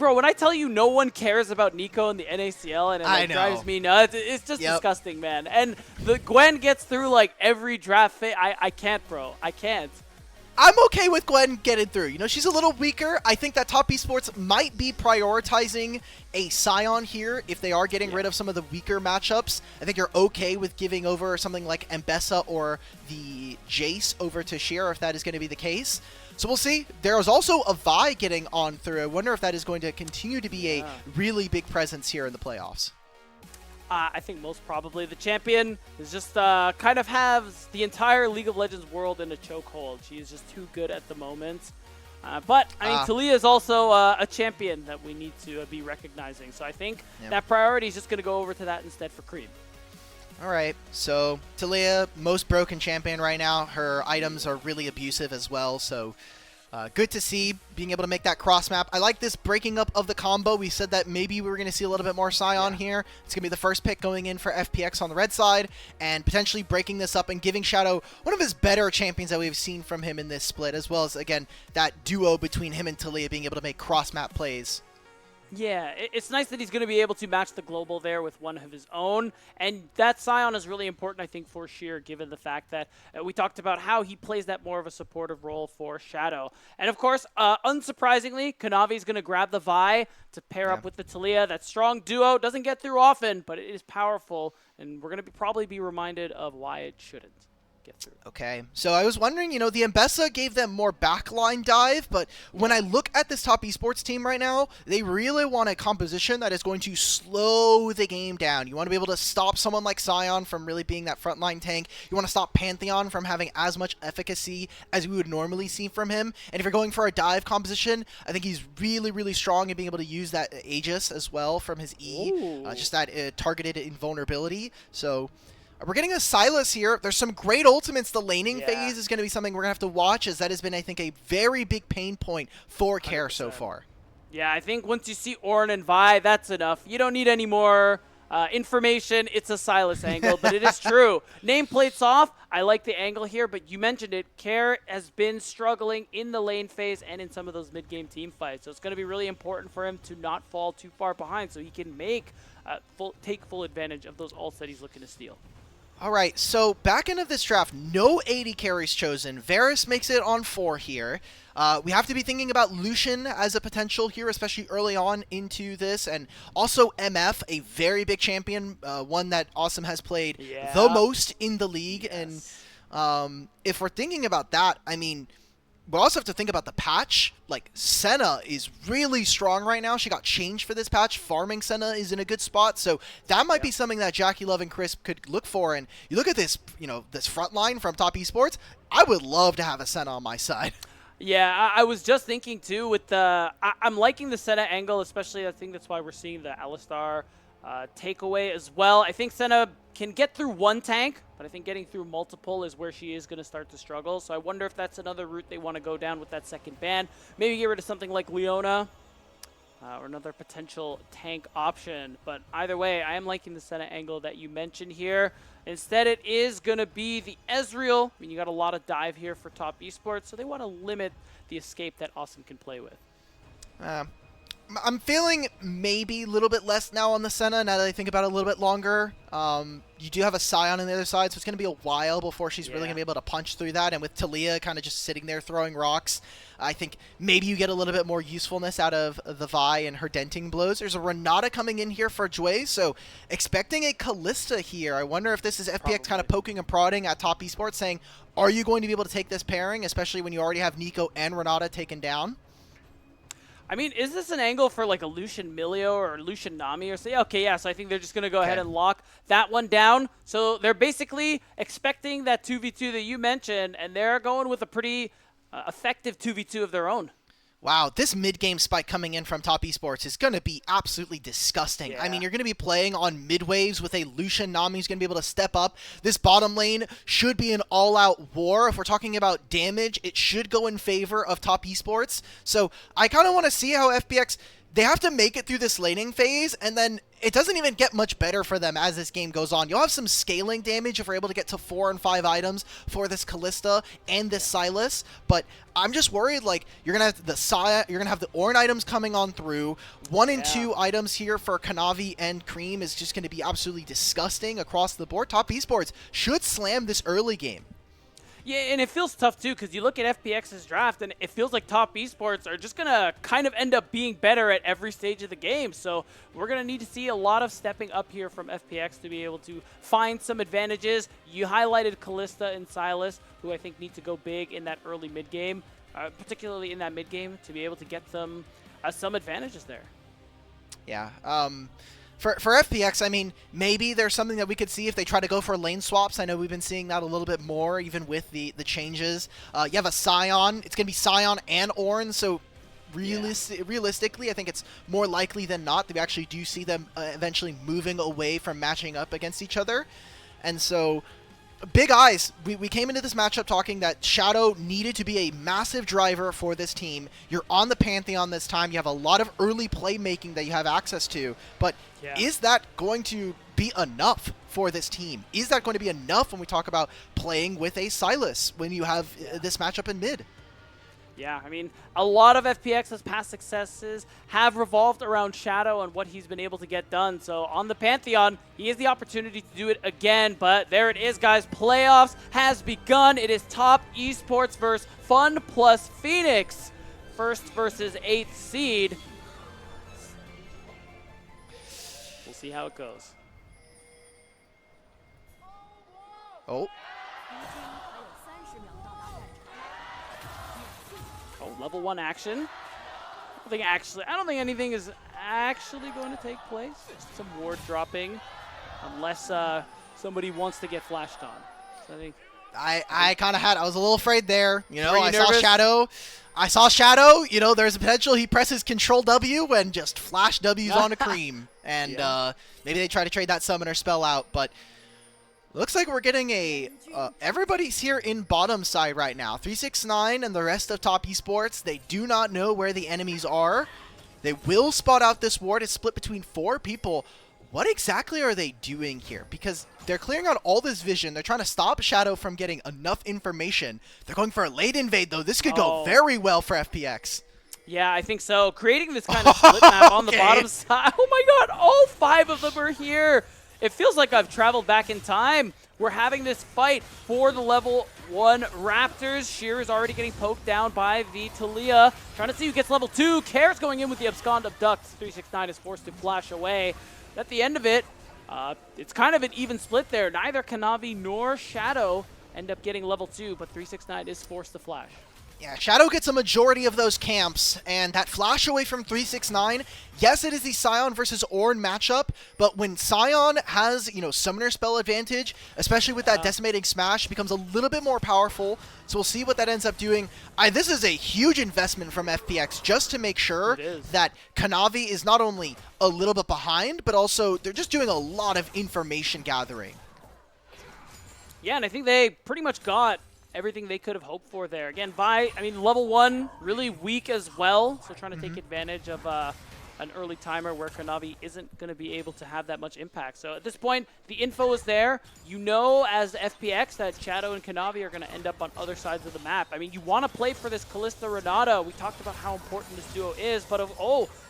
bro, when I tell you no one cares about Nico in the NACL and it drives me nuts, it's just disgusting, man. And the Gwen gets through like every draft phase. I can't, bro. I can't. I'm okay with Gwen getting through. You know, she's a little weaker. I think that Top Esports might be prioritizing a Sion here if they are getting rid of some of the weaker matchups. I think you're okay with giving over something like Mbessa or the Jace over to Sheer if that is going to be the case. So we'll see. There is also a Vi getting on through. I wonder if that is going to continue to be a really big presence here in the playoffs. I think most probably the champion is just kind of has the entire League of Legends world in a chokehold. She is just too good at the moment. But, I mean, Taliyah is also a champion that we need to be recognizing. So I think that priority is just going to go over to that instead for Creme. All right, so Taliyah, most broken champion right now. Her items are really abusive as well, so good to see being able to make that cross map. I like this breaking up of the combo. We said that maybe we were going to see a little bit more Sion here. It's going to be the first pick going in for FPX on the red side, and potentially breaking this up and giving Shadow one of his better champions that we've seen from him in this split, as well as, again, that duo between him and Taliyah being able to make cross map plays. Yeah, it's nice that he's going to be able to match the global there with one of his own. And that Sion is really important, I think, for Sheer, given the fact that we talked about how he plays that more of a supportive role for Shadow. And, of course, unsurprisingly, Kanavi is going to grab the Vi to pair up with the Taliyah. That strong duo doesn't get through often, but it is powerful. And we're going to probably be reminded of why it shouldn't get through. Okay, so I was wondering, you know, the Mbessa gave them more backline dive, but when I look at this Top Esports team right now, they really want a composition that is going to slow the game down. You want to be able to stop someone like Sion from really being that frontline tank. You want to stop Pantheon from having as much efficacy as we would normally see from him. And if you're going for a dive composition, I think he's really, really strong in being able to use that Aegis as well from his E, just that targeted invulnerability. So we're getting a Sylas here. There's some great ultimates. The laning phase is going to be something we're going to have to watch, as that has been, I think, a very big pain point for Care so far. Yeah, I think once you see Ornn and Vi, that's enough. You don't need any more information. It's a Sylas angle, but it is true. Nameplate's off. I like the angle here, but you mentioned it. Care has been struggling in the lane phase and in some of those mid-game team fights, so it's going to be really important for him to not fall too far behind so he can make take full advantage of those ults that he's looking to steal. All right, so back end of this draft, no 80 carries chosen. Varus makes it on 4 here. We have to be thinking about Lucian as a potential here, especially early on into this. And also MF, a very big champion, one that Awesome has played the most in the league. And if we're thinking about that, I mean, we also have to think about the patch. Like, Senna is really strong right now. She got changed for this patch. Farming Senna is in a good spot. So that might be something that JackeyLove and Chris could look for. And you look at this, you know, this front line from Top Esports, I would love to have a Senna on my side. Yeah, I was just thinking, too, with the... I'm liking the Senna angle, especially I think that's why we're seeing the Alistar takeaway as well. I think Senna can get through one tank, but I think getting through multiple is where she is going to start to struggle. So I wonder if that's another route they want to go down with that second ban. Maybe get rid of something like Leona or another potential tank option. But either way, I am liking the Senna angle that you mentioned here. Instead, it is going to be the Ezreal. I mean, you got a lot of dive here for Top Esports, so they want to limit the escape that Awesome can play with. I'm feeling maybe a little bit less now on the Senna now that I think about it a little bit longer. You do have a Sion on the other side, so it's going to be a while before she's really going to be able to punch through that. And with Taliyah kind of just sitting there throwing rocks, I think maybe you get a little bit more usefulness out of the Vi and her denting blows. There's a Renata coming in here for Jwei, so expecting a Kalista here. I wonder if this is FPX kind of poking and prodding at Top Esports, saying, are you going to be able to take this pairing, especially when you already have Nico and Renata taken down? I mean, is this an angle for like a Lucian Milio or Lucian Nami or say? Okay, yeah, so I think they're just going to go ahead and lock that one down. So they're basically expecting that 2v2 that you mentioned, and they're going with a pretty effective 2v2 of their own. Wow, this mid-game spike coming in from Top Esports is going to be absolutely disgusting. I mean, you're going to be playing on mid-waves with a Lucian. Nami's going to be able to step up. This bottom lane should be an all-out war. If we're talking about damage, it should go in favor of Top Esports. So I kind of want to see how FPX they have to make it through this laning phase, and then it doesn't even get much better for them as this game goes on. You'll have some scaling damage if we're able to get to 4 and 5 items for this Kalista and this Sylas, but I'm just worried, like, you're gonna have the Ornn items coming on through. 1 and 2 items here for Kanavi and Creme is just gonna be absolutely disgusting across the board. Top Esports should slam this early game. Yeah, and it feels tough, too, because you look at FPX's draft, and it feels like Top Esports are just going to kind of end up being better at every stage of the game. So we're going to need to see a lot of stepping up here from FPX to be able to find some advantages. You highlighted Kalista and Sylas, who I think need to go big in that early mid-game, particularly in that mid-game, to be able to get them some advantages there. Yeah, For FPX, I mean, maybe there's something that we could see if they try to go for lane swaps. I know we've been seeing that a little bit more, even with the changes. You have a Sion. It's going to be Sion and Ornn, so realistically, I think it's more likely than not that we actually do see them eventually moving away from matching up against each other. And so, big eyes. We came into this matchup talking that Shadow needed to be a massive driver for this team. You're on the Pantheon this time. You have a lot of early playmaking that you have access to, but is that going to be enough for this team? Is that going to be enough when we talk about playing with a Sylas when you have this matchup in mid? Yeah, I mean, a lot of FPX's past successes have revolved around Shadow and what he's been able to get done. So on the Pantheon, he has the opportunity to do it again. But there it is, guys. Playoffs has begun. It is Top Esports versus FunPlus Phoenix. First versus 8th seed. We'll see how it goes. Oh. Level 1 action. I don't think anything is actually going to take place. Just some ward dropping, unless somebody wants to get flashed on. So I kind of I was a little afraid there. You know, I saw Shadow. You know, there's a potential he presses Control W and just flash W's on a Creme, and maybe they try to trade that summoner spell out, but. Looks like we're getting everybody's here in bottom side right now. 369 and the rest of Top Esports, they do not know where the enemies are. They will spot out this ward. It's split between 4 people. What exactly are they doing here? Because they're clearing out all this vision. They're trying to stop Shadow from getting enough information. They're going for a late invade, though. This could go very well for FPX. Yeah, I think so. Creating this kind of split map on the bottom side. Oh my god, all 5 of them are here. It feels like I've traveled back in time. We're having this fight for the level 1 Raptors. Sheer is already getting poked down by the Talia. Trying to see who gets level 2. Care's going in with the Abscond Abduct. 369 is forced to flash away. At the end of it, it's kind of an even split there. Neither Kanavi nor Shadow end up getting level 2, but 369 is forced to flash. Yeah, Shadow gets a majority of those camps, and that flash away from 369, yes, it is the Sion versus Ornn matchup, but when Sion has, you know, summoner spell advantage, especially with that decimating smash, becomes a little bit more powerful, so we'll see what that ends up doing. This is a huge investment from FPX just to make sure that Kanavi is not only a little bit behind, but also they're just doing a lot of information gathering. Yeah, and I think they pretty much got everything they could have hoped for there. Again, level 1, really weak as well, so trying to take advantage of an early timer where Kanavi isn't going to be able to have that much impact. So at this point, the info is there. You know as FPX that Shadow and Kanavi are going to end up on other sides of the map. I mean, you want to play for this Kalista Renata. We talked about how important this duo is, but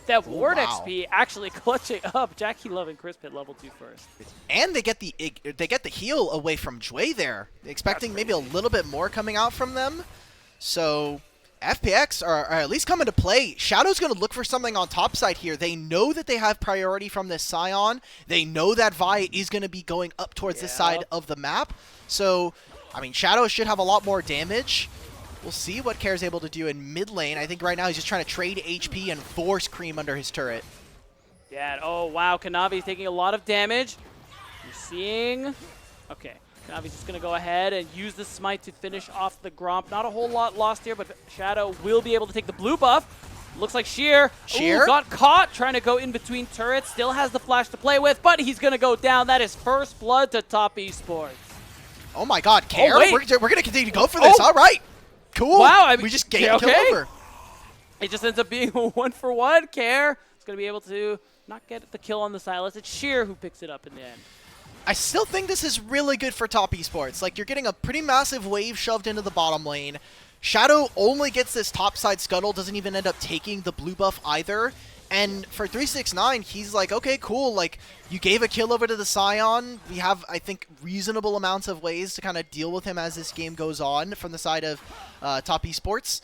that ward XP actually clutching up. JackeyLove and Chris hit level 2 first. And they get the heal away from Jwei there. Expecting maybe a little bit more coming out from them. So FPX are at least coming to play. Shadow's going to look for something on top side here. They know that they have priority from this Sion. They know that Vi is going to be going up towards this side of the map. So, I mean, Shadow should have a lot more damage. We'll see what Care's able to do in mid lane. I think right now he's just trying to trade HP and force Creme under his turret. Yeah, oh wow, Kanavi's taking a lot of damage. You're seeing... Okay, Kanavi's just going to go ahead and use the smite to finish off the Gromp. Not a whole lot lost here, but Shadow will be able to take the blue buff. Looks like Sheer got caught trying to go in between turrets. Still has the flash to play with, but he's going to go down. That is first blood to Top Esports. Oh my god, Care? We're going to continue to go for this. All right. Cool. Wow. We just game kill over. It just ends up being a 1-for-1. Care is going to be able to not get the kill on the Sylas. It's Sheer who picks it up in the end. I still think this is really good for top esports. Like, you're getting a pretty massive wave shoved into the bottom lane. Shadow only gets this topside scuttle, doesn't even end up taking the blue buff either. And for 369, he's like, okay, cool. Like, you gave a kill over to the Scion. We have, I think, reasonable amounts of ways to kind of deal with him as this game goes on from the side of top esports.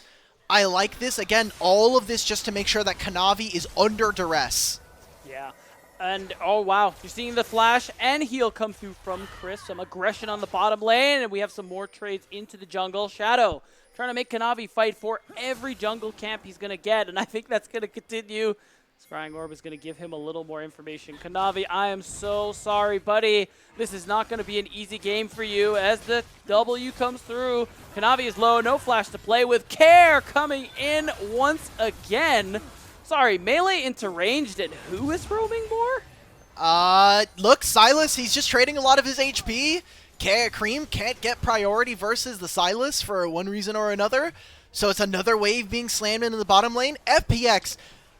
I like this. Again, all of this just to make sure that Kanavi is under duress. Yeah. And, oh, wow. You're seeing the flash and heal come through from Chris. Some aggression on the bottom lane, and we have some more trades into the jungle. Shadow trying to make Kanavi fight for every jungle camp he's going to get, and I think that's going to continue. Scrying Orb is going to give him a little more information. Kanavi, I am so sorry, buddy. This is not going to be an easy game for you as the W comes through. Kanavi is low, no flash to play with. Care coming in once again. Sorry, melee into ranged, and who is roaming more? Look, Sylas, he's just trading a lot of his HP. Creme can't get priority versus the Sylas for one reason or another. So it's another wave being slammed into the bottom lane. FPX,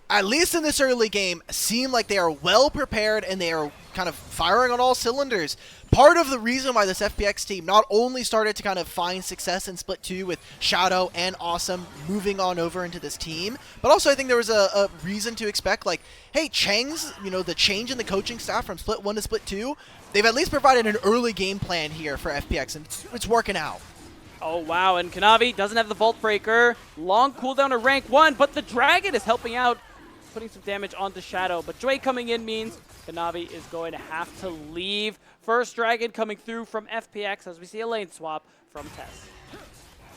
at least in this early game, seem like they are well prepared and they are kind of firing on all cylinders. Part of the reason why this FPX team not only started to kind of find success in Split 2 with Shadow and Awesome moving on over into this team, but also I think there was a reason to expect, like, hey, Chang's, the change in the coaching staff from Split 1 to Split 2, they've at least provided an early game plan here for FPX, and it's working out. Oh, wow, and Kanavi doesn't have the Vault Breaker. Long cooldown to rank 1, but the Dragon is helping out, putting some damage onto Shadow. But Jwei coming in means Kanavi is going to have to leave. First Dragon coming through from FPX as we see a lane swap from TES.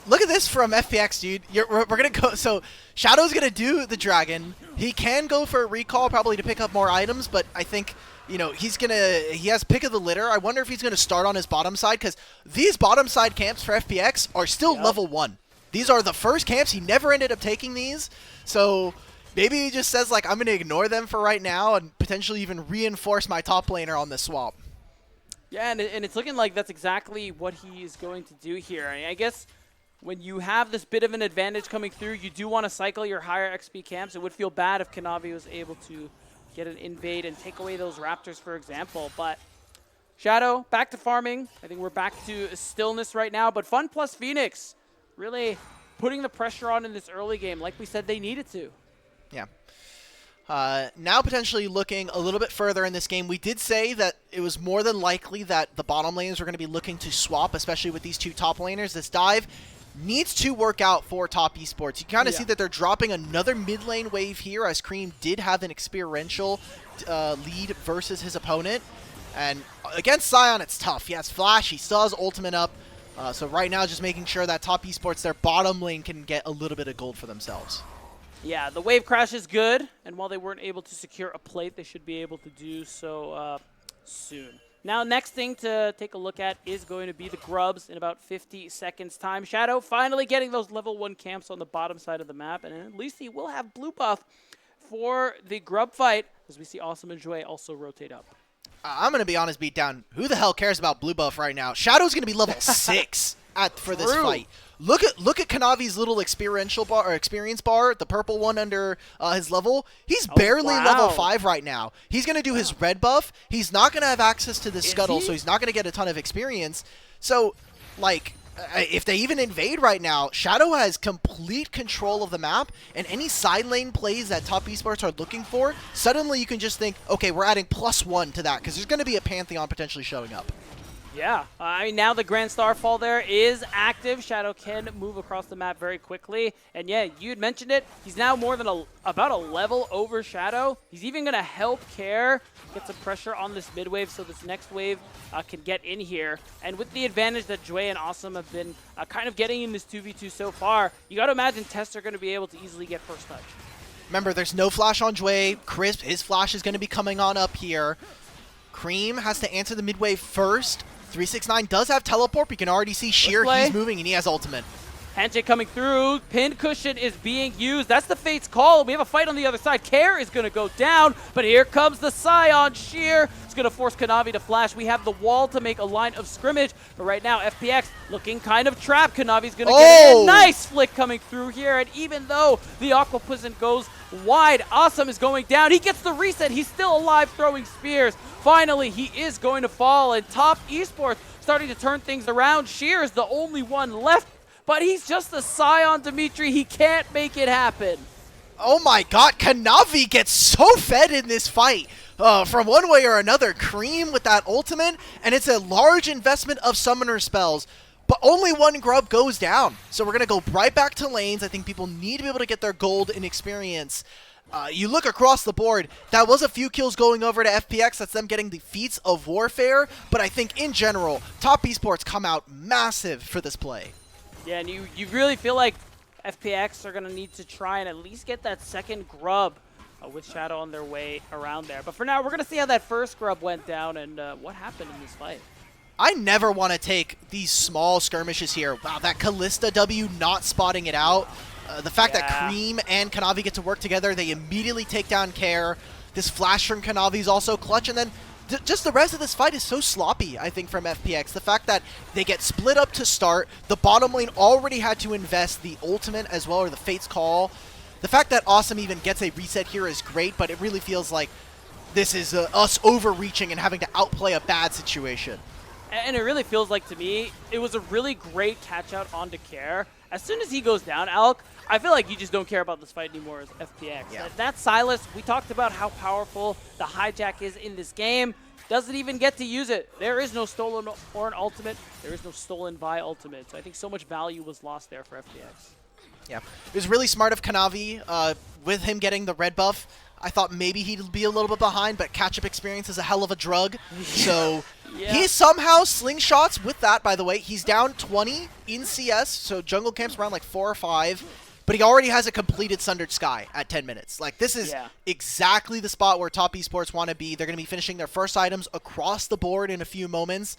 Look at this from FPX, dude. We're going to go. So Shadow's going to do the Dragon. He can go for a recall probably to pick up more items, but I think, he has pick of the litter. I wonder if he's going to start on his bottom side, because these bottom side camps for FPX are still level 1. These are the first camps. He never ended up taking these. So maybe he just says, like, I'm going to ignore them for right now and potentially even reinforce my top laner on this swap. Yeah, and it's looking like that's exactly what he is going to do here. I guess when you have this bit of an advantage coming through, you do want to cycle your higher XP camps. It would feel bad if Kanavi was able to get an invade and take away those Raptors, for example. But Shadow, back to farming. I think we're back to stillness right now. But FunPlus Phoenix really putting the pressure on in this early game like we said they needed to. Yeah. Now potentially looking a little bit further in this game, we did say that it was more than likely that the bottom laners were going to be looking to swap, especially with these two top laners. This dive needs to work out for top esports. You kind of see that they're dropping another mid lane wave here, as Creme did have an experiential lead versus his opponent. And against Scion, it's tough. He has flash, he still has ultimate up. So right now, just making sure that top esports, their bottom lane, can get a little bit of gold for themselves. Yeah, the wave crash is good, and while they weren't able to secure a plate, they should be able to do so soon. Now, next thing to take a look at is going to be the grubs in about 50 seconds' time. Shadow finally getting those level 1 camps on the bottom side of the map, and at least he will have blue buff for the grub fight, as we see Awesome and Jwei also rotate up. I'm going to be honest, BeatDown. Who the hell cares about blue buff right now? Shadow's going to be level 6 for this fight. Look at Kanavi's little experience bar, the purple one under his level. He's barely level 5 right now. He's going to do his red buff. He's not going to have access to this scuttle, so he's not going to get a ton of experience. So, like, if they even invade right now, Shadow has complete control of the map, and any side lane plays that top esports are looking for, suddenly you can just think, okay, we're adding +1 to that, because there's going to be a Pantheon potentially showing up. Yeah, I mean, now the Grand Starfall there is active. Shadow can move across the map very quickly. And yeah, you had mentioned it. He's now more than about a level over Shadow. He's even going to help Care get some pressure on this mid wave so this next wave can get in here. And with the advantage that Jwei and Awesome have been kind of getting in this 2v2 so far, you got to imagine TES are going to be able to easily get first touch. Remember, there's no flash on Jwei. Crisp, his flash is going to be coming on up here. Creme has to answer the mid wave first. 369 does have teleport, but you can already see Sheer, he's moving, and he has ultimate. Handshake coming through. Pin cushion is being used. That's the Fate's call. We have a fight on the other side. Care is going to go down, but here comes the Scion. Sheer is going to force Kanavi to flash. We have the wall to make a line of scrimmage, but right now FPX looking kind of trapped. Kanavi's going to get in. Nice flick coming through here, and even though the Aqua Prison goes wide. Awesome is going down. He gets the reset. He's still alive, throwing spears. Finally, he is going to fall, and Top Esports starting to turn things around. Sheer is the only one left, but he's just a Scion, Dimitri. He can't make it happen. Oh my god, Kanavi gets so fed in this fight. From one way or another, Creme with that ultimate, and it's a large investment of summoner spells. But only one grub goes down. So we're going to go right back to lanes. I think people need to be able to get their gold and experience. You look across the board, that was a few kills going over to FPX. That's them getting the feats of warfare. But I think in general, Top Esports come out massive for this play. Yeah, and you really feel like FPX are going to need to try and at least get that second grub with Shadow on their way around there. But for now, we're going to see how that first grub went down and what happened in this fight. I never want to take these small skirmishes here. Wow, that Callista W not spotting it out. The fact that Creme and Kanavi get to work together, they immediately take down Care. This flash from Kanavi is also clutch, and then just the rest of this fight is so sloppy, I think, from FPX. The fact that they get split up to start, the bottom lane already had to invest the ultimate as well, or the Fate's Call. The fact that Awesome even gets a reset here is great, but it really feels like this is us overreaching and having to outplay a bad situation. And it really feels like, to me, it was a really great catch-out onto Care. As soon as he goes down, Alk, I feel like you just don't care about this fight anymore as FPX. Yeah. That Silas, we talked about how powerful the hijack is in this game. Doesn't even get to use it. There is no stolen Ornn ultimate. There is no stolen Vi ultimate. So I think so much value was lost there for FPX. Yeah, it was really smart of Kanavi with him getting the red buff. I thought maybe he'd be a little bit behind, but catch-up experience is a hell of a drug. So he somehow slingshots with that, by the way. He's down 20 in CS, so jungle camp's around like 4 or 5. But he already has a completed Sundered Sky at 10 minutes. Like, this is exactly the spot where Top Esports want to be. They're going to be finishing their first items across the board in a few moments.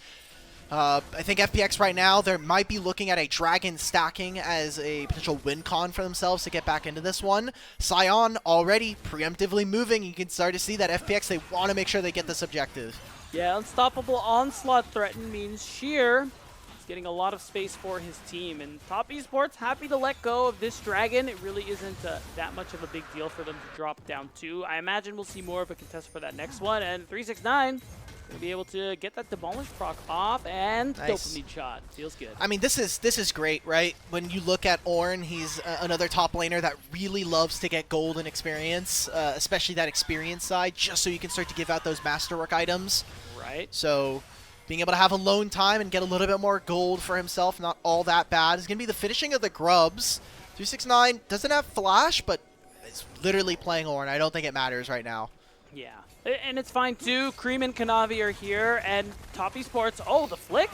I think FPX right now, they might be looking at a Dragon stacking as a potential win con for themselves to get back into this one. Scion already preemptively moving. You can start to see that FPX, they want to make sure they get this objective. Yeah, Unstoppable Onslaught threaten means Sheer is getting a lot of space for his team. And Top Esports happy to let go of this Dragon. It really isn't that much of a big deal for them to drop down 2. I imagine we'll see more of a contest for that next one. And 369... to be able to get that Demolish proc off and dopamine shot. Feels good. I mean, this is great, right? When you look at Ornn, he's another top laner that really loves to get gold and experience, especially that experience side, just so you can start to give out those masterwork items. Right. So being able to have alone time and get a little bit more gold for himself, not all that bad, is going to be the finishing of the grubs. 369 doesn't have flash, but is literally playing Ornn. I don't think it matters right now. Yeah. And it's fine too. Creme and Kanavi are here, and Top Esports, the flick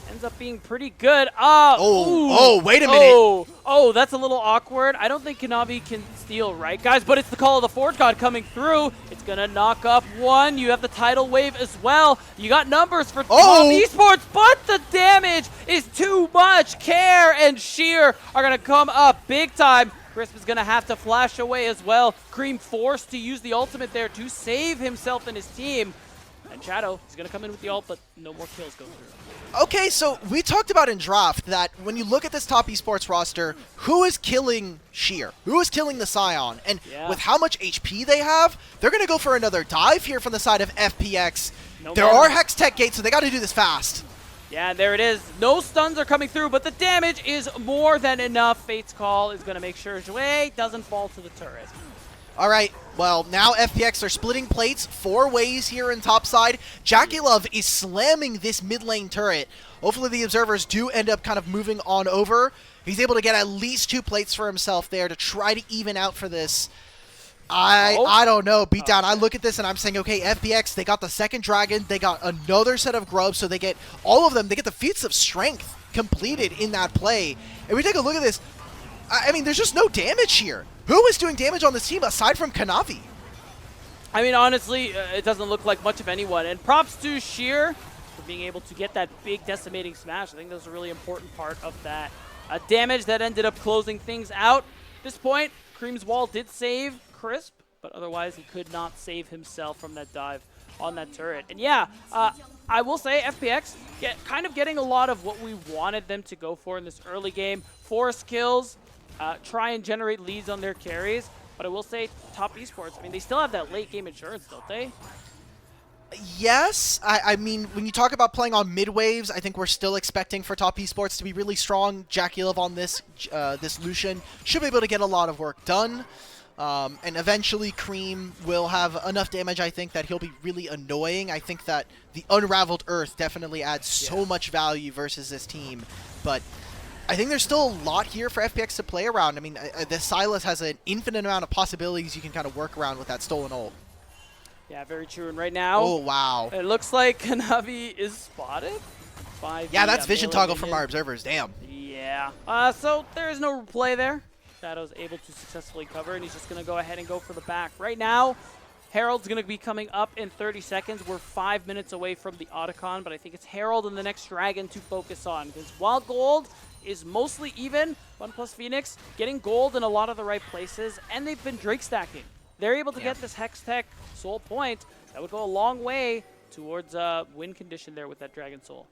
ends up being pretty good. Wait a minute. Oh, that's a little awkward. I don't think Kanavi can steal, right, guys? But it's the call of the Forge God coming through. It's going to knock up 1. You have the tidal wave as well. You got numbers for Top Esports, but the damage is too much. Care and Sheer are going to come up big time. Crisp is going to have to flash away as well. Creme forced to use the ultimate there to save himself and his team. And Shadow is going to come in with the ult, but no more kills go through. Okay, so we talked about in draft that when you look at this Top Esports roster, who is killing Sheer? Who is killing the Scion? And with how much HP they have, they're going to go for another dive here from the side of FPX. There are Hextech gates, so they got to do this fast. Yeah, there it is. No stuns are coming through, but the damage is more than enough. Fate's Call is going to make sure Jwei doesn't fall to the turret. All right, well, now FPX are splitting plates 4 ways here in top side. JackeyLove is slamming this mid lane turret. Hopefully the observers do end up kind of moving on over. He's able to get at least 2 plates for himself there to try to even out for this. I don't know, BeatDown. I look at this and I'm saying, okay, FPX, they got the second dragon, they got another set of grubs, so they get all of them. They get the feats of strength completed in that play. And we take a look at this. I mean, there's just no damage here. Who is doing damage on this team aside from Kanavi? I mean, honestly, it doesn't look like much of anyone. And props to Sheer for being able to get that big decimating smash. I think that was a really important part of that damage that ended up closing things out. At this point, Creme's wall did save Crisp, but otherwise he could not save himself from that dive on that turret. And yeah, I will say FPX kind of getting a lot of what we wanted them to go for in this early game. Force kills, try and generate leads on their carries. But I will say, top esports, I mean, they still have that late game insurance, don't they? Yes, I mean, when you talk about playing on mid-waves, I think we're still expecting for top esports to be really strong. JackeyLove on this Lucian should be able to get a lot of work done. And eventually Creme will have enough damage, I think, that he'll be really annoying. I think that the Unraveled Earth definitely adds so much value versus this team. But I think there's still a lot here for FPX to play around. I mean, the Sylas has an infinite amount of possibilities you can kind of work around with that stolen ult. Yeah, very true. And right now, oh wow, it looks like Kanavi is spotted by yeah, that's vision toggle from our observers. Damn. Yeah. So there is no replay there. Shadow's able to successfully cover, and he's just going to go ahead and go for the back. Right now, Herald's going to be coming up in 30 seconds. We're 5 minutes away from the Otacon, but I think it's Herald and the next Dragon to focus on. Because while gold is mostly even, FunPlus Phoenix getting gold in a lot of the right places, and they've been Drake stacking. They're able to get this Hextech soul point. That would go a long way towards win condition there with that Dragon Soul.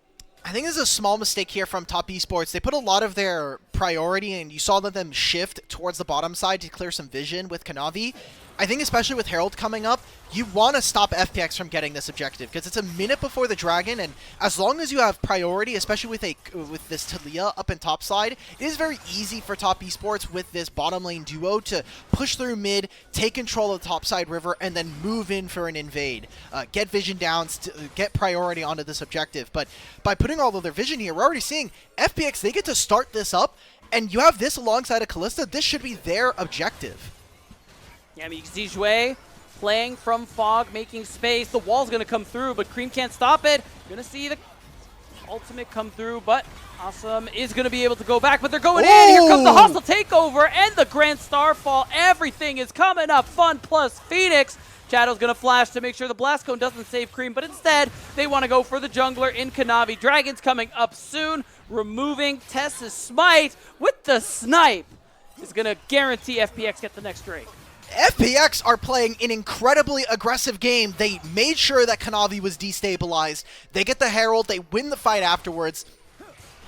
I think this is a small mistake here from top esports. They put a lot of their priority, and you saw them shift towards the bottom side to clear some vision with Kanavi. I think especially with Herald coming up, you want to stop FPX from getting this objective because it's a minute before the Dragon, and as long as you have priority, especially with this Talia up in top side, it is very easy for top esports with this bottom lane duo to push through mid, take control of the top side river, and then move in for an invade. Get vision down, get priority onto this objective. But by putting all of their vision here, we're already seeing FPX, they get to start this up, and you have this alongside of Kalista. This should be their objective. Yeah, I mean, you can see Jwei playing from Fog, making space. The wall's going to come through, but Creme can't stop it. Going to see the ultimate come through, but Awesome is going to be able to go back, but they're going in. Here comes the hostile takeover and the Grand Starfall. Everything is coming up. FunPlus Phoenix. Shadow's going to flash to make sure the Blast Cone doesn't save Creme, but instead, they want to go for the jungler in Kanavi. Dragon's coming up soon, removing TES's Smite with the snipe. Is going to guarantee FPX get the next Drake. FPX are playing an incredibly aggressive game. They made sure that Kanavi was destabilized. They get the Herald. They win the fight afterwards.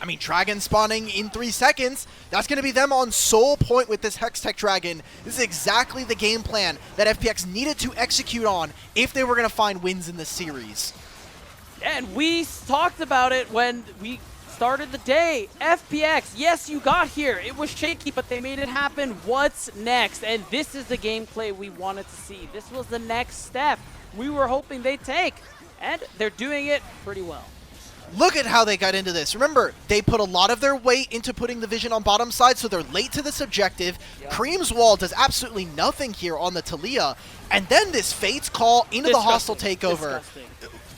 I mean, Dragon spawning in 3 seconds. That's going to be them on soul point with this Hextech Dragon. This is exactly the game plan that FPX needed to execute on if they were going to find wins in this series. And we talked about it when we started the day. FPX, yes, you got here. It was shaky, but they made it happen. What's next? And this is the gameplay we wanted to see. This was the next step we were hoping they'd take. And they're doing it pretty well. Look at how they got into this. Remember, they put a lot of their weight into putting the vision on bottom side, so they're late to this objective. Yep. Creme's wall does absolutely nothing here on the Talia. And then this Fate's call into the hostile takeover. Disgusting.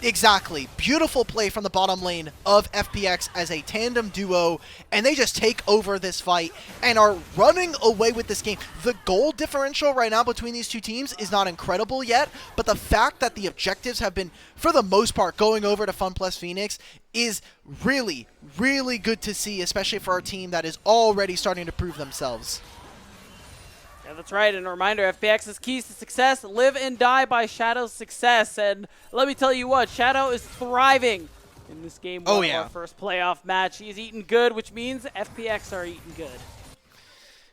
Exactly. Beautiful play from the bottom lane of FPX as a tandem duo, and they just take over this fight and are running away with this game. The goal differential right now between these two teams is not incredible yet, but the fact that the objectives have been, for the most part, going over to FunPlus Phoenix is really, really good to see, especially for our team that is already starting to prove themselves. Yeah, that's right. And a reminder, FPX's keys to success, live and die by Shadow's success. And let me tell you what, Shadow is thriving in this game. Our first playoff match. He's eating good, which means FPX are eating good.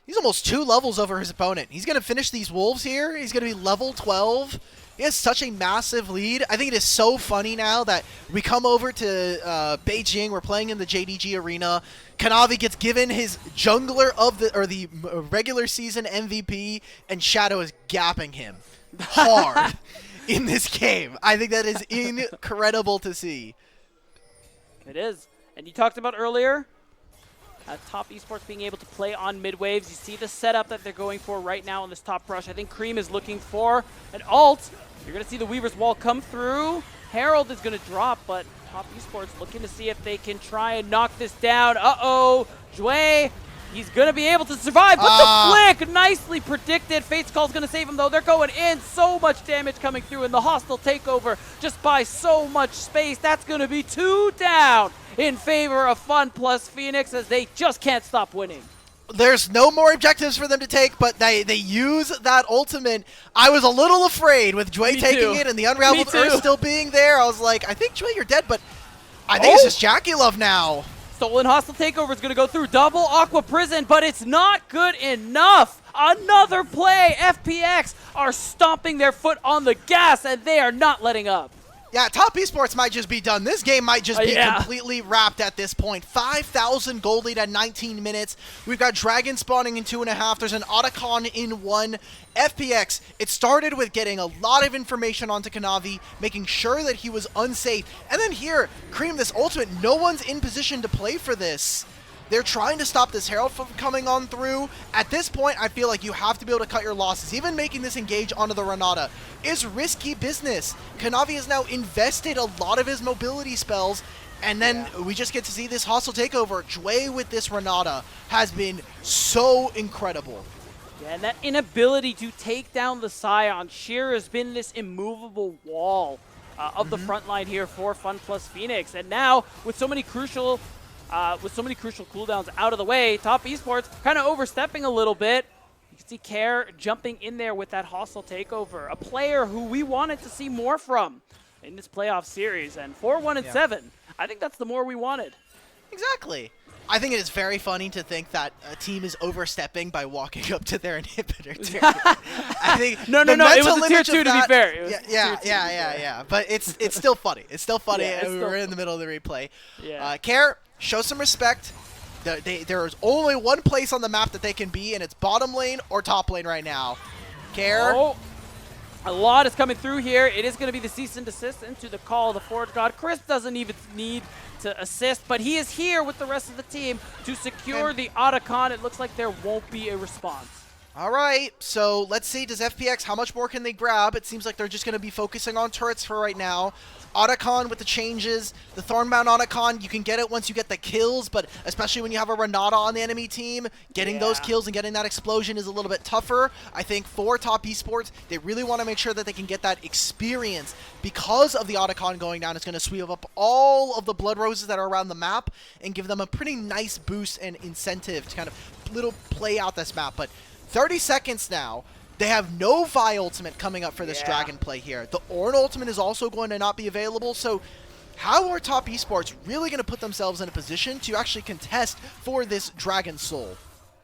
He's almost 2 levels over his opponent. He's going to finish these Wolves here. He's going to be level 12. He has such a massive lead. I think it is so funny now that we come over to Beijing. We're playing in the JDG arena. Kanavi gets given his jungler of the regular season MVP, and Shadow is gapping him hard in this game. I think that is incredible to see. It is. And you talked about earlier, top esports being able to play on mid-waves. You see the setup that they're going for right now on this top rush. I think Creme is looking for an ult. You're going to see the Weaver's Wall come through. Herald is going to drop, but top esports looking to see if they can try and knock this down. Uh-oh, Jwei, he's going to be able to survive, but the flick, nicely predicted. Fate's Call's going to save him, though. They're going in. So much damage coming through, and the hostile takeover just buys so much space. That's going to be 2 down in favor of FunPlus Phoenix as they just can't stop winning. There's no more objectives for them to take, but they use that ultimate. I was a little afraid with Jwei taking it and the Unraveled Earth still being there. I was like, I think, Jwei, you're dead, but I think it's just JackeyLove now. Stolen hostile takeover is going to go through double Aqua Prison, but it's not good enough. Another play. FPX are stomping their foot on the gas, and they are not letting up. Yeah, Top Esports might just be done. This game might just be yeah. completely wrapped at this point. 5,000 gold lead at 19 minutes. We've got Dragon spawning in 2.5. There's an Otacon in 1. FPX, it started with getting a lot of information onto Kanavi, making sure that he was unsafe. And then here, Creme, this ultimate, no one's in position to play for this. They're trying to stop this Herald from coming on through. At this point, I feel like you have to be able to cut your losses. Even making this engage onto the Renata is risky business. Kanavi has now invested a lot of his mobility spells, and then we just get to see this hostile takeover. Jwei with this Renata has been so incredible. Yeah, and that inability to take down the Scion, Sheer has been this immovable wall of the front line here for FunPlus Phoenix. And now, with so many crucial cooldowns out of the way, Top Esports kind of overstepping a little bit. You can see Care jumping in there with that hostile takeover. A player who we wanted to see more from in this playoff series. And 4-1-7, I think that's the more we wanted. Exactly. I think it is very funny to think that a team is overstepping by walking up to their inhibitor tier. I think no, it was a tier 2 to be fair. Yeah. But it's still funny. It's still funny. Yeah, We're in the middle of the replay. Yeah. Care, show some respect. There's only one place on the map that they can be, and it's bottom lane or top lane right now. Care. Oh, a lot is coming through here. It is going to be the cease and desist into the call of the Forge God. Chris doesn't even need to assist, but he is here with the rest of the team to secure the Otacon. It looks like there won't be a response. All right, so let's see, does FPX, how much more can they grab? It seems like they're just going to be focusing on turrets for right now. Otacon with the changes, the Thornbound Otacon, you can get it once you get the kills, but especially when you have a Renata on the enemy team, getting those kills and getting that explosion is a little bit tougher. I think for Top Esports, they really want to make sure that they can get that experience. Because of the Otacon going down, it's going to sweep up all of the Blood Roses that are around the map and give them a pretty nice boost and incentive to kind of little play out this map. But 30 seconds now. They have no Vi ultimate coming up for this Dragon play here. The Ornn ultimate is also going to not be available, so how are Top Esports really going to put themselves in a position to actually contest for this Dragon Soul?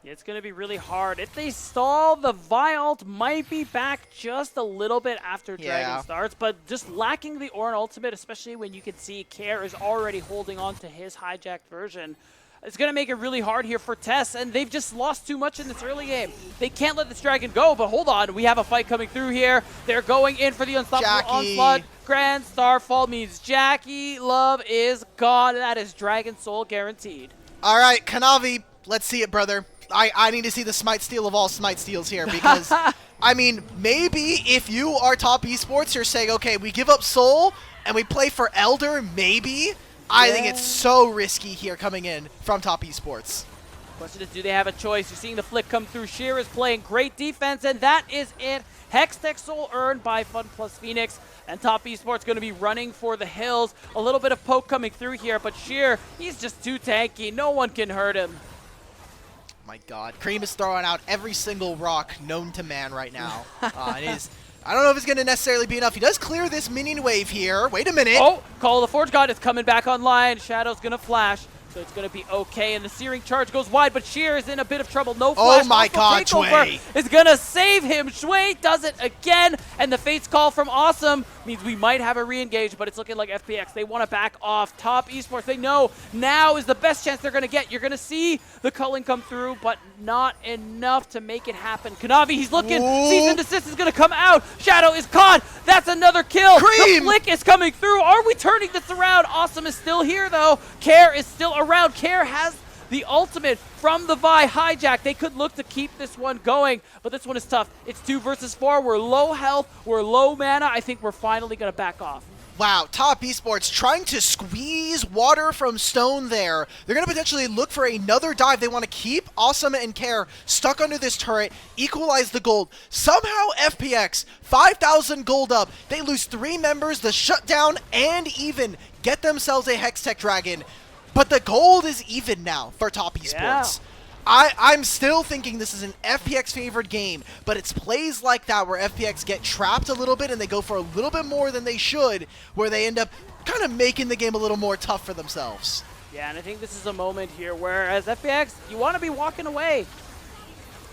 Yeah, it's going to be really hard. If they stall, the Vi ult might be back just a little bit after Dragon starts, but just lacking the Ornn ultimate, especially when you can see Care is already holding on to his hijacked version, it's going to make it really hard here for TES, and they've just lost too much in this early game. They can't let this Dragon go, but hold on. We have a fight coming through here. They're going in for the unstoppable onslaught. Grand Starfall means JackeyLove is gone. That is Dragon Soul guaranteed. All right, Kanavi, let's see it, brother. I need to see the Smite Steal of all Smite Steals here because, I mean, maybe if you are Top Esports, you're saying, okay, we give up Soul and we play for Elder, maybe. I think it's so risky here coming in from Top Esports. Question is, do they have a choice? You're seeing the flick come through. Sheer is playing great defense, and that is it. Hextech Soul earned by FunPlus Phoenix, and Top Esports going to be running for the hills. A little bit of poke coming through here, but Sheer, he's just too tanky. No one can hurt him. My God. Creme is throwing out every single rock known to man right now. I don't know if it's going to necessarily be enough. He does clear this minion wave here. Wait a minute. Oh, Call of the Forge God is coming back online. Shadow's going to flash, so it's going to be okay. And the Searing Charge goes wide, but Sheer is in a bit of trouble. No flash. Oh my God, Jwei is going to save him. Jwei does it again, and the Fates Call from Awesome means we might have a re-engage, but it's looking like FPX. They want to back off. Top Esports, they know now is the best chance they're going to get. You're going to see the culling come through, but not enough to make it happen. Kanavi, he's looking. Cease and desist is going to come out. Shadow is caught. That's another kill. Creme. The flick is coming through. Are we turning this around? Awesome is still here, though. Care is still around. Care has the ultimate from the Vi hijack. They could look to keep this one going, but this one is tough. It's 2 versus 4. We're low health. We're low mana. I think we're finally going to back off. Wow, Top Esports trying to squeeze water from stone there. They're going to potentially look for another dive. They want to keep Awesome and Care stuck under this turret, equalize the gold. Somehow FPX, 5,000 gold up. They lose 3 members, the shutdown, and even get themselves a Hextech Dragon. But the gold is even now for Top Esports. I'm still thinking this is an FPX favored game, but it's plays like that where FPX get trapped a little bit and they go for a little bit more than they should, where they end up kind of making the game a little more tough for themselves. Yeah, and I think this is a moment here where, as FPX, you want to be walking away.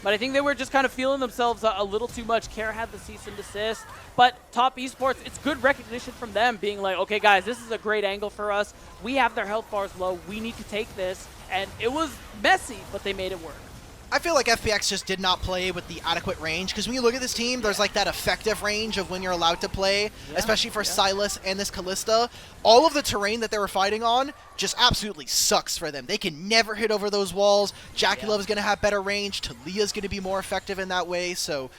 But I think they were just kind of feeling themselves a little too much. Care had the cease and desist. But Top Esports, it's good recognition from them being like, okay, guys, this is a great angle for us. We have their health bars low. We need to take this. And it was messy, but they made it work. I feel like FPX just did not play with the adequate range, because when you look at this team, there's like that effective range of when you're allowed to play, especially for Silas and this Kalista. All of the terrain that they were fighting on just absolutely sucks for them. They can never hit over those walls. JackeyLove is going to have better range. Talia's going to be more effective in that way. So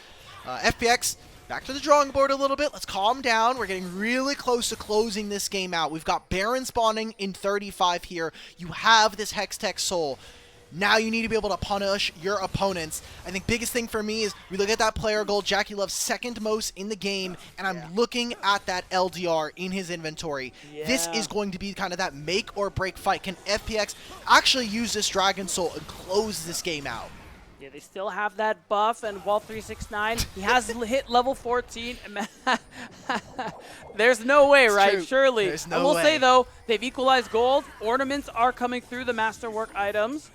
FPX, back to the drawing board a little bit. Let's calm down. We're getting really close to closing this game out. We've got Baron spawning in 35 here. You have this Hextech Soul. Now you need to be able to punish your opponents. I think biggest thing for me is we look at that player goal. JackeyLove's second most in the game, and I'm looking at that LDR in his inventory. This is going to be kind of that make or break fight. Can FPX actually use this Dragon Soul and close this game out? Yeah, they still have that buff, and Wall369, he has hit level 14. There's no way, right? True. Surely. There's no I will way. say, though, they've equalized gold. Ornaments are coming through the Masterwork items.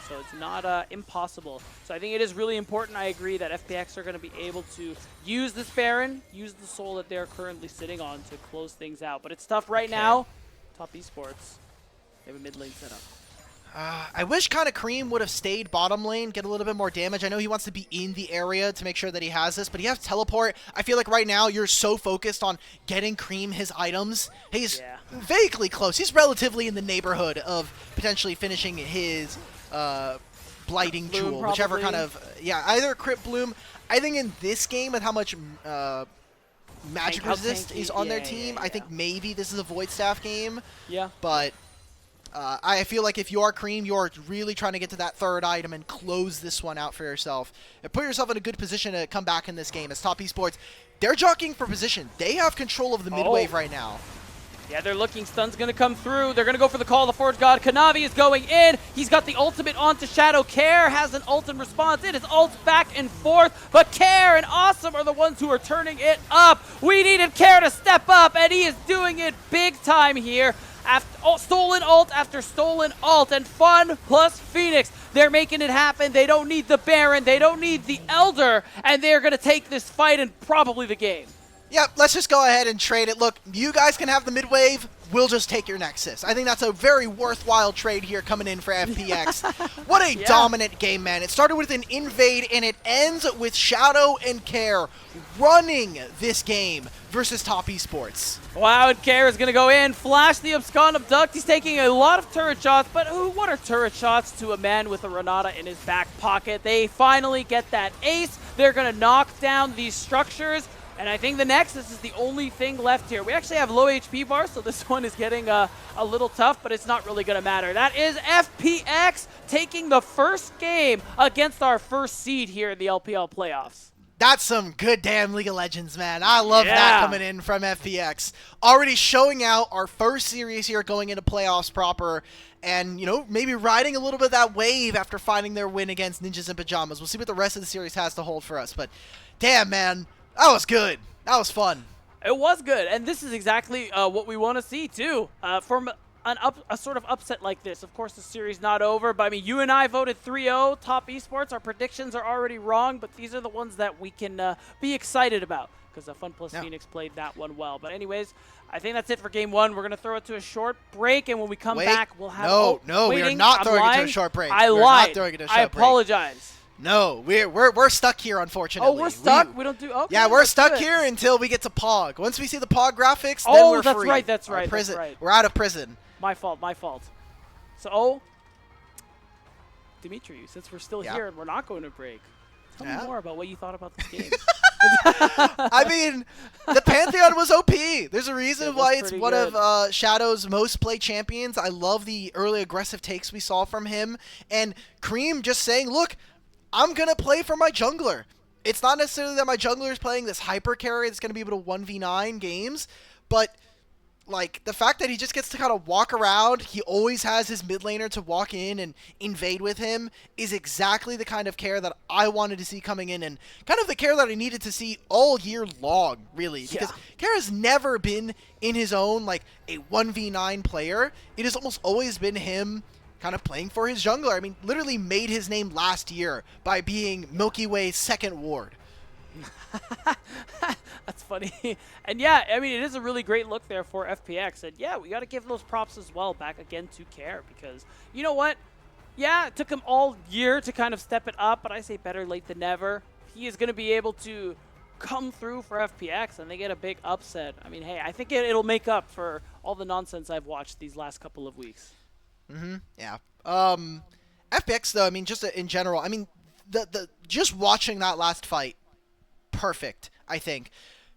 So it's not impossible. So I think it is really important. I agree that FPX are going to be able to use this Baron, use the soul that they're currently sitting on to close things out. But it's tough right now. Top Esports, they have a mid lane setup. I wish kind of Creme would have stayed bottom lane, get a little bit more damage. I know he wants to be in the area to make sure that he has this, but he has teleport. I feel like right now you're so focused on getting Creme his items. He's vaguely close. He's relatively in the neighborhood of potentially finishing his blighting Bloom, jewel, probably. whichever kind of, either Crypt Bloom. I think in this game with how much magic How resist tanky- is on their team, I think maybe this is a Void Staff game. But I feel like if you are Creme, you're really trying to get to that third item and close this one out for yourself. And put yourself in a good position to come back in this game. As Top Esports, they're jockeying for position. They have control of the mid wave right now. Yeah, they're looking. Stun's going to come through. They're going to go for the call of the Forge God. Kanavi is going in. He's got the ultimate onto Shadow. Care has an ult in response. It is ult back and forth. But Care and Awesome are the ones who are turning it up. We needed Care to step up, and he is doing it big time here. After stolen ult after stolen ult, and FunPlus Phoenix, they're making it happen. They don't need the Baron. They don't need the Elder, and they're going to take this fight and probably the game. Yep, let's just go ahead and trade it. Look, you guys can have the mid wave. We'll just take your Nexus. I think that's a very worthwhile trade here coming in for FPX. What a dominant game, man. It started with an invade, and it ends with Shadow and Care running this game versus Top Esports. Wow, and Care is going to go in, flash the Abscond Abduct. He's taking a lot of turret shots, but what are turret shots to a man with a Renata in his back pocket? They finally get that ace. They're going to knock down these structures. And I think the Nexus is the only thing left here. We actually have low HP bars, so this one is getting a little tough, but it's not really going to matter. That is FPX taking the first game against our first seed here in the LPL playoffs. That's some good damn League of Legends, man. I love that coming in from FPX. Already showing out our first series here going into playoffs proper. And, you know, maybe riding a little bit of that wave after finding their win against Ninjas in Pajamas. We'll see what the rest of the series has to hold for us. But, damn, man. That was good. That was fun. It was good, and this is exactly what we want to see, too. From a sort of upset like this. Of course, the series not over, but I mean, you and I voted 3-0 Top Esports. Our predictions are already wrong, but these are the ones that we can be excited about because FunPlus Phoenix played that one well. But anyways, I think that's it for game one. We're going to throw it to a short break, and when we come back, we'll have... No, we are not throwing it to a short break. I lied. I apologize. No, we're stuck here, unfortunately. Oh, we're stuck? We don't do... Okay, yeah, we're stuck here until we get to POG. Once we see the POG graphics, then we're free. That's right. We're out of prison. My fault. So, Dimitri, since we're still here and we're not going to break, tell me more about what you thought about this game. I mean, the Pantheon was OP. There's a reason why it's one of Shadow's most played champions. I love the early aggressive takes we saw from him. And Creme just saying, look, I'm going to play for my jungler. It's not necessarily that my jungler is playing this hyper carry that's going to be able to 1v9 games, but like the fact that he just gets to kind of walk around, he always has his mid laner to walk in and invade with him, is exactly the kind of care that I wanted to see coming in, and kind of the care that I needed to see all year long, really. Because Care has never been in his own like a 1v9 player. It has almost always been him kind of playing for his jungler. I mean, literally made his name last year by being Milky Way's second ward. That's funny. And yeah, I mean, it is a really great look there for FPX. And yeah, we got to give those props as well back again to Care, because you know what? Yeah, it took him all year to kind of step it up, but I say better late than never. He is going to be able to come through for FPX, and they get a big upset. I mean, hey, I think it'll make up for all the nonsense I've watched these last couple of weeks. Yeah. FPX, though, I mean, just in general, I mean, the just watching that last fight, perfect, I think.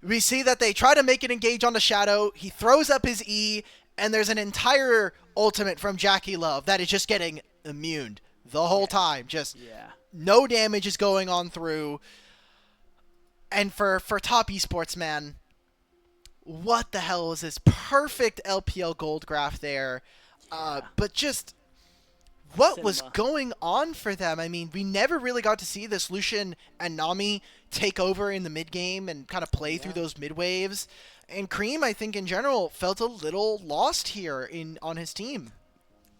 We see that they try to make it engage on the Shadow. He throws up his E, and there's an entire ultimate from JackeyLove that is just getting immune the whole time. Just no damage is going on through. And for top esports, man, what the hell is this? Perfect LPL gold graph there. But just what was going on for them? I mean, we never really got to see this Lucian and Nami take over in the mid game and kind of play through those mid waves. And Creme, I think in general, felt a little lost here on his team.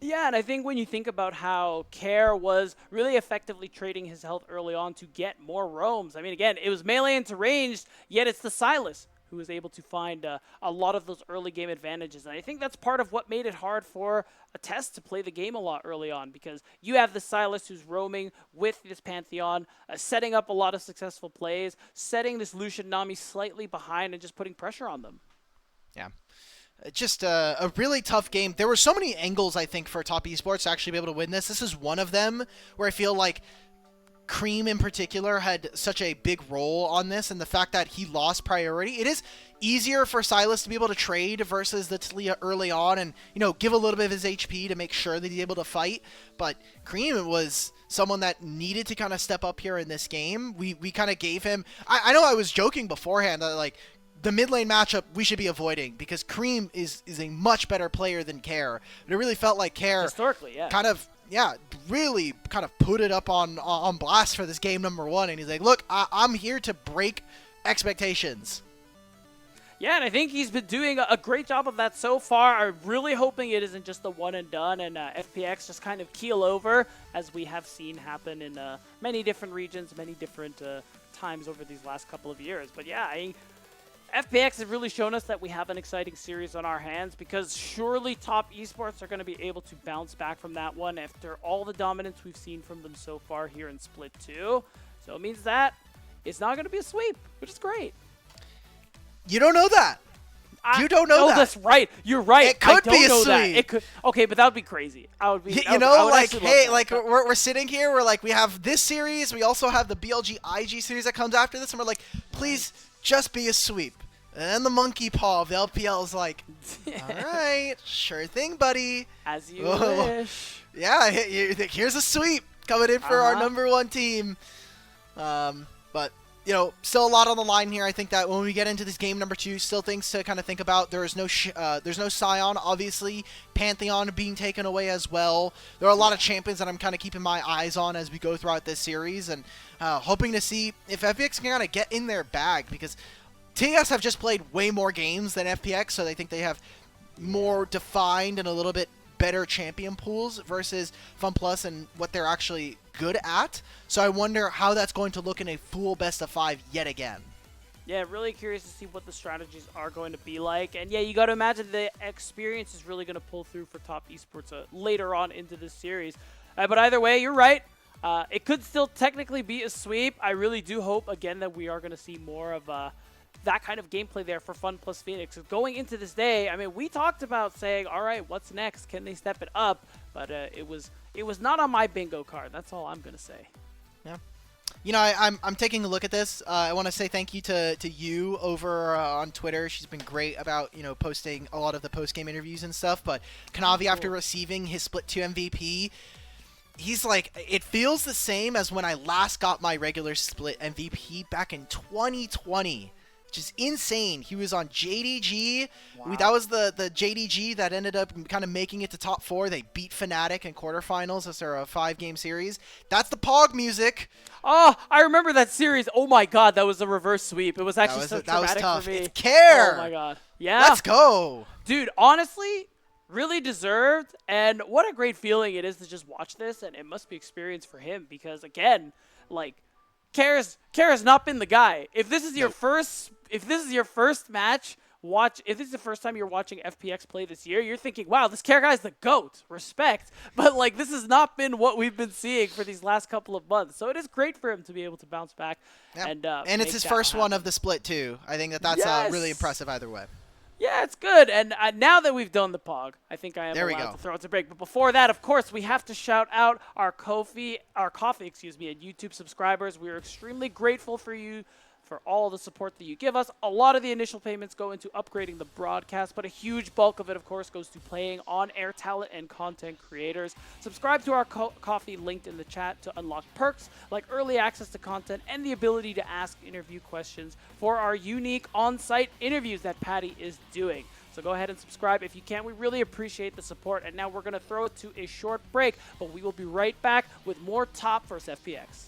Yeah, and I think when you think about how Care was really effectively trading his health early on to get more roams, I mean, again, it was melee into ranged, yet it's the Sylas who was able to find a lot of those early game advantages. And I think that's part of what made it hard for a TES to play the game a lot early on, because you have the Sylas who's roaming with this Pantheon, setting up a lot of successful plays, setting this Lucian Nami slightly behind and just putting pressure on them. Yeah. Just a really tough game. There were so many angles, I think, for top esports to actually be able to win this. This is one of them where I feel like Creme in particular had such a big role on this, and the fact that he lost priority. It is easier for Sylas to be able to trade versus the Talia early on and, you know, give a little bit of his HP to make sure that he's able to fight. But Creme was someone that needed to kind of step up here in this game. We kind of gave him... I know I was joking beforehand that, like, the mid lane matchup we should be avoiding because Creme is a much better player than Care. But it really felt like Care historically, really kind of put it up on blast for this game number one. And he's like, look, I'm here to break expectations. Yeah, and I think he's been doing a great job of that so far. I'm really hoping it isn't just the one and done, and FPX just kind of keel over, as we have seen happen in many different regions, many different times over these last couple of years. But yeah, FPX has really shown us that we have an exciting series on our hands, because surely top esports are going to be able to bounce back from that one after all the dominance we've seen from them so far here in Split 2. So it means that it's not going to be a sweep, which is great. You don't know that. You don't know that. Oh, that's right. You're right. It could be a sweep. It could. Okay, but that would be crazy. I would be. We're sitting here. We're like, we have this series. We also have the BLG IG series that comes after this, and we're like, please just be a sweep. And the monkey paw of the LPL is like, all right, sure thing, buddy. As you wish. Yeah, here's a sweep coming in for our number one team. But, you know, still a lot on the line here. I think that when we get into this game number two, still things to kind of think about. There's no Scion, obviously. Pantheon being taken away as well. There are a lot of champions that I'm kind of keeping my eyes on as we go throughout this series, and hoping to see if FPX can kind of get in their bag, because TES have just played way more games than FPX, so they think they have more defined and a little bit better champion pools versus FunPlus and what they're actually good at. So I wonder how that's going to look in a full best of 5 yet again. Yeah, really curious to see what the strategies are going to be like. And yeah, you got to imagine the experience is really going to pull through for top esports later on into this series. But either way, you're right. It could still technically be a sweep. I really do hope, again, that we are going to see more of that kind of gameplay there for FunPlus Phoenix. Going into this day, I mean, we talked about saying, all right, what's next? Can they step it up? But it was not on my bingo card. That's all I'm going to say. Yeah. You know, I'm taking a look at this. I want to say thank you to you over on Twitter. She's been great about, you know, posting a lot of the post-game interviews and stuff. But Kanavi, after receiving his Split 2 MVP, he's like, it feels the same as when I last got my regular Split MVP back in 2020. Which is insane. He was on JDG. Wow. That was the JDG that ended up kind of making it to top 4. They beat Fnatic in quarterfinals as their 5-game series. That's the Pog music. Oh, I remember that series. Oh my god, that was a reverse sweep. It was actually so traumatic tough. for me. It's Care. Oh my god. Yeah. Let's go. Dude, honestly, Really deserved, and what a great feeling it is to just watch this, and it must be experience for him because, again, like, Kara's not been the guy. If this is your first match, if this is the first time you're watching FPX play this year, you're thinking, wow, this Kara guy's the GOAT. Respect. But, like, this has not been what we've been seeing for these last couple of months. So it is great for him to be able to bounce back. Yep. And it's his first one of the split, too. I think that's really impressive either way. Yeah, it's good. And now that we've done the POG, I think I am allowed to throw it to break. But before that, of course, we have to shout out our coffee, and YouTube subscribers. We are extremely grateful for you, for all the support that you give us. A lot of the initial payments go into upgrading the broadcast, but a huge bulk of it, of course, goes to playing on-air talent and content creators. Subscribe to our coffee linked in the chat to unlock perks like early access to content and the ability to ask interview questions for our unique on-site interviews that Patty is doing. So go ahead and subscribe if you can. We really appreciate the support. And now we're going to throw it to a short break, but we will be right back with more Top vs. FPX.